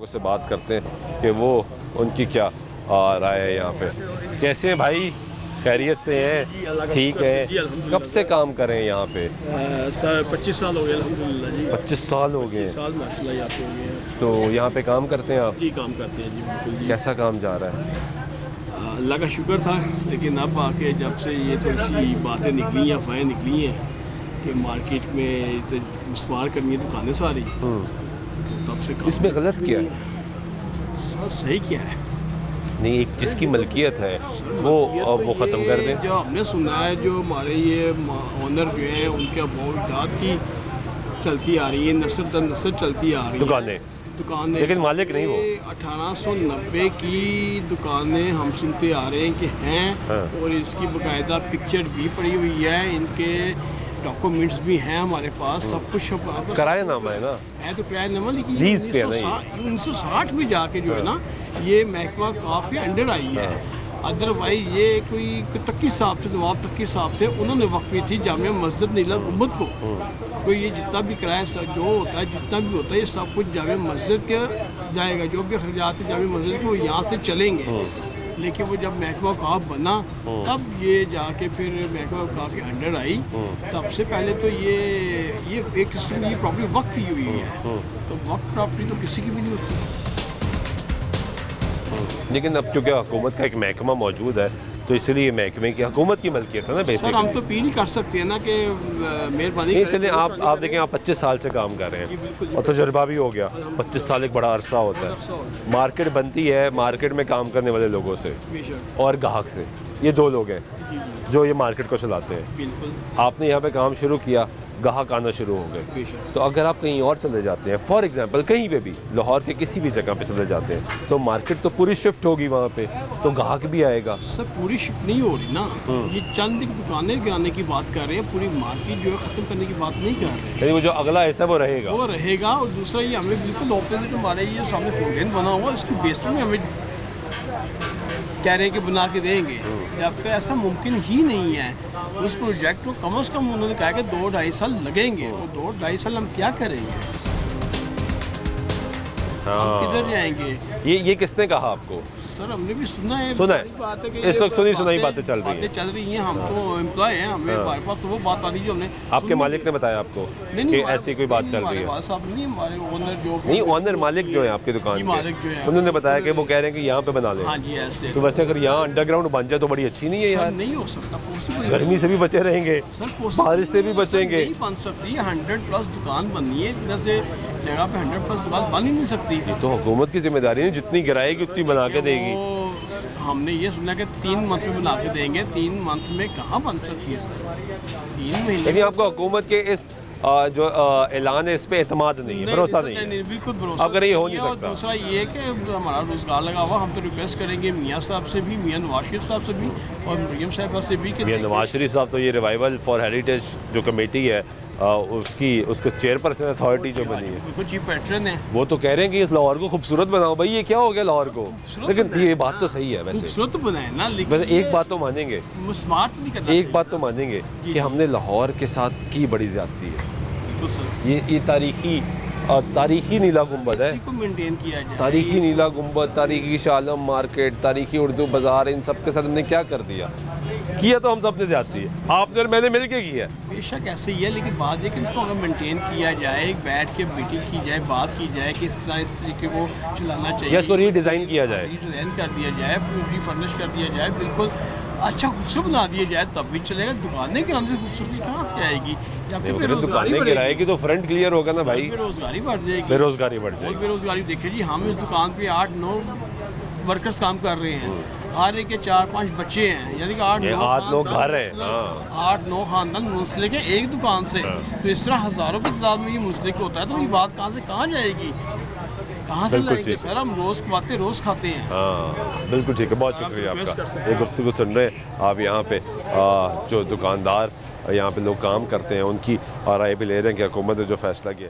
लोगों से बात करते हैं कि वो उनकी क्या राय है यहाँ पे। कैसे हैं भाई, खैरियत से हैं? ठीक है। कब से काम करें यहाँ पे? सर 25 साल हो गए अल्हम्दुलिल्लाह जी। 25 साल हो गए? साल माशाल्लाह यहाँ पे हो गए हैं। तो यहाँ पे काम करते हैं आप? जी काम करते हैं जी, बिल्कुल जी। कैसा काम जा रहा है? अल्लाह का शुक्र था, लेकिन अब आके जब से ये थोड़ी सी बातें निकली हैं, अफवाहें निकली हैं कि मार्केट में तो मुस्मार करनी है दुकानें सारी, तो तब से काम इसमें गलत क्या है? सर सही क्या है? नहीं, एक जिसकी मलकियत है वो ख़त्म कर दें। जो हमने सुना है, जो हमारे ये ओनर जो हैं उनके बहुत की चलती आ रही है, नस्ल दर नस्ल चलती आ रही है दुकानें, लेकिन मालिक नहीं वो। 1890 की दुकानें हम सुनते आ रहे हैं कि हैं। हाँ। और इसकी बाकायदा पिक्चर भी पड़ी हुई है, इनके डॉक्यूमेंट्स भी हैं हमारे पास, सब कुछ किरायानामा है ना? है तो किरायानामा, लेकिन लीज पे नहीं। 1960 में जाके जो है ना ये महकमा काफ़ी अंडर आई है। अदरवाइज ये कोई तक्की साहब थे, नवाब तक्की साहब थे, उन्होंने वक्फी थी जामिया मस्जिद नीला गुंबद को। कोई ये जितना भी किराया जो होता है, जितना भी होता है, ये सब कुछ जामिया मस्जिद के जाएगा, जो भी खर्चात है जामिया मस्जिद के वो यहाँ से चलेंगे। लेकिन वो जब महकमा काफ बना तब ये जाके फिर महकमा काफ के अंडर आई। तब से पहले तो ये एक किस्म की प्रॉपर्टी वक्त की हुई है, तो वक्त प्रॉपर्टी तो किसी की भी नहीं होती। लेकिन अब क्योंकि हुकूमत का एक महकमा मौजूद है तो इसलिए महकमे की हुकूमत की मलकियत है ना बेसिकली। सर हम तो अपील कर सकते हैं ना कि मेहरबानी नहीं चले, आप देखें, आप 25 साल से काम कर रहे हैं और तजुर्बा भी हो गया। 25 साल एक बड़ा अरसा होता है। मार्केट बनती है मार्केट में काम करने वाले लोगों से और ग्राहक से, ये दो लोग हैं जो ये मार्केट को चलाते हैं। आपने यहाँ पे काम शुरू किया, ग्राहक आना शुरू हो गए, तो अगर आप कहीं और चले जाते हैं, फॉर एग्जांपल कहीं पे भी, लाहौर के किसी भी जगह पे चले जाते हैं, तो मार्केट तो पूरी शिफ्ट होगी वहाँ पे, तो ग्राहक भी आएगा। सर पूरी शिफ्ट नहीं हो रही ना, ये चंद दुकानें गिराने की बात कर रहे हैं, पूरी मार्केट जो है ख़त्म करने की बात नहीं कर रहे हैं। वो जो अगला हिस्सा वो रहेगा। और दूसरा ये हमें बिल्कुल ऑपोजिट, हमारे ये सामने फाउंटेन बना हुआ, इसकी बेस में हमें कह रहे हैं कि बना के देंगे, जबकि ऐसा मुमकिन ही नहीं है। उस प्रोजेक्ट को कम से कम उन्होंने कहा कि 2-2.5 साल लगेंगे, तो 2-2.5 साल हम क्या करेंगे? हम किधर जाएंगे? ये किसने कहा आपको? सर हमने भी सुना है बात है कि इस वक्त सुनी बातें चल रही हैं। हम तो एम्प्लॉय हैं, हमें हमारे पास तो वो बात आ रही है जो हमने। आपके मालिक ने बताया आपको कि ऐसी कोई बात चल रही है? नहीं, हमारे ओनर जो नहीं, ओनर मालिक जो है आपकी दुकान के, मालिक जो है उन्होंने बताया कि वो कह रहे हैं कि यहाँ पे बना लें। हाँ जी ऐसे। तो वैसे अगर यहाँ अंडरग्राउंड बन जाए तो बड़ी अच्छी नहीं है यार? नहीं हो सकता, पॉसिबल। गर्मी से भी बचे रहेंगे, बारिश से भी बचेंगे। नहीं बन सकती, 100+ दुकान बननी है, इधर से जगह पे 100+ दुकान बन ही नहीं सकती। तो हुकूमत की जिम्मेदारी है, जितनी गिराएगी उतनी बना के देगी। हमने ये सुना कि 3 मंथ में बना के देंगे, 3 मंथ में कहाँ बन सकती है सर? 3 महीने। यानी आपको हुकूमत के इस जो ऐलान है इस पे एतमाद नहीं है, भरोसा नहीं है? नहीं, बिल्कुल भरोसा। अगर ये हो नहीं सकता। दूसरा ये कि हमारा रोजगार लगा हुआ, हम तो रिक्वेस्ट करेंगे मियाँ साहब से भी, मियाँ नवाज शरीफ साहब से भी और मरियम साहिबा से भी। मियाँ नवाज शरीफ साहब तो ये रिवाइवल फॉर हेरिटेज जो कमेटी है उसको चेयरपर्सन अथॉरिटी जो बनी है, बिल्कुल चीफ पैटर्न है, वो तो कह रहे हैं कि इस लाहौर को खूबसूरत बनाओ। भाई ये क्या हो गया लाहौर को? लेकिन ये बात तो सही है, खूबसूरत बनाए ना, लेकिन एक बात तो मानेंगे, स्मार्ट नहीं करना। एक बात तो मानेंगे कि हमने लाहौर के साथ की बड़ी ज्यादती है। ये तारीखी नीला गुंबद है, को मेंटेन किया जाए। तारीखी नीला गुंबद, तारीखी शालम मार्केट, तारीखी उर्दू बाजार, इन सब के साथ हमने क्या कर दिया? किया तो हम सब ने ज्यादती है, आपने और मैंने मिलके किया। बेशक ऐसे ही है, लेकिन बात है कि इसको अगर मेंटेन किया जाए, बैठ के मीटिंग की जाए, बात की जाए कि इस तरह इस तरीके को चलाना चाहिए, इसको रीडिज़ाइन किया जाए, रीडिज़ाइन कर दिया जाए, रीफर्निश कर दिया जाए, बिल्कुल अच्छा खूबसूरत बना दिया जाए, तब भी चलेगा। दुकानें गिराने से खूबसूरती कहाँ से आएगी? दुकानें गिराएगी तो फ्रंट क्लियर होगा ना भाई, बेरोजगारी बढ़ जाएगी। बेरोजगारी बढ़ जाएगी। बेरोजगारी देखिए जी, हम इस दुकान पे 8-9 वर्कर्स काम कर रहे हैं, हर एक के 4-5 बच्चे हैं, यानी कि 8-9 घर हैं। 8-9 खानदान मुंसलिक है एक दुकान से। तो इस तरह हज़ारों की तादाद में ये मुंसलिक होता है, तो ये बात कहाँ से कहाँ जाएगी? कहाँ से लाएंगे सर? हम रोज़ कमाते रोज़ खाते हैं। हाँ बिल्कुल ठीक है, बहुत शुक्रिया आपका। ये गुफ्तगू सुन रहे हैं आप, यहाँ पे जो दुकानदार यहाँ पे लोग काम करते हैं उनकी राय भी ले रहे हैं कि हुकूमत ने जो फैसला किया।